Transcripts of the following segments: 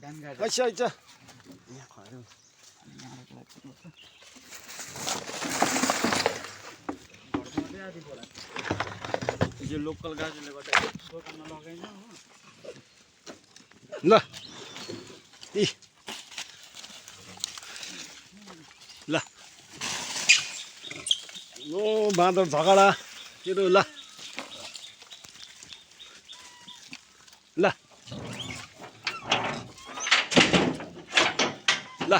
अच्छा अच्छा यहाँ खऱ्यो यो लोकल गाडीले गर्दा दोकानमा लगाइन हो ल इ ल ओ बाँदर झगडा केरो ल ल ल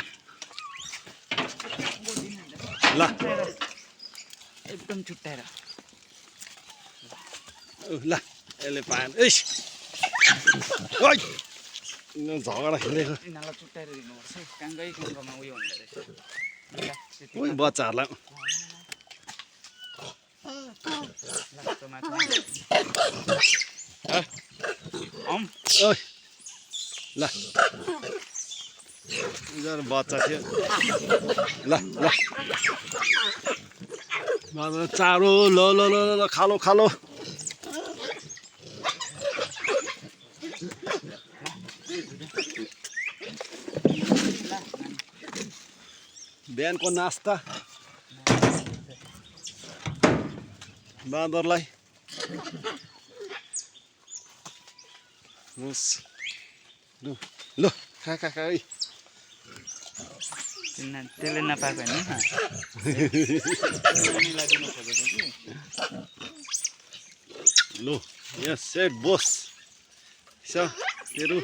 ल एकदम छुट्याएर ल यसले पाएन इस ओइ झगडा खेलेको यिनीहरूलाई छुट्याएर दिनुपर्छ काङ्गै काङ्गोमा उयो हुँदो रहेछ ओइ बच्चाहरूलाई ओइ ल यिनीहरू बच्चा थियो ल ल चारो ल ल ल ल खालो खालो बिहानको नास्ता बाँदरलाई ल ल खा खा खा है त्यसले नपाएको होइन दिनु खोजेको कि लु यहाँ सेट बोस तेरो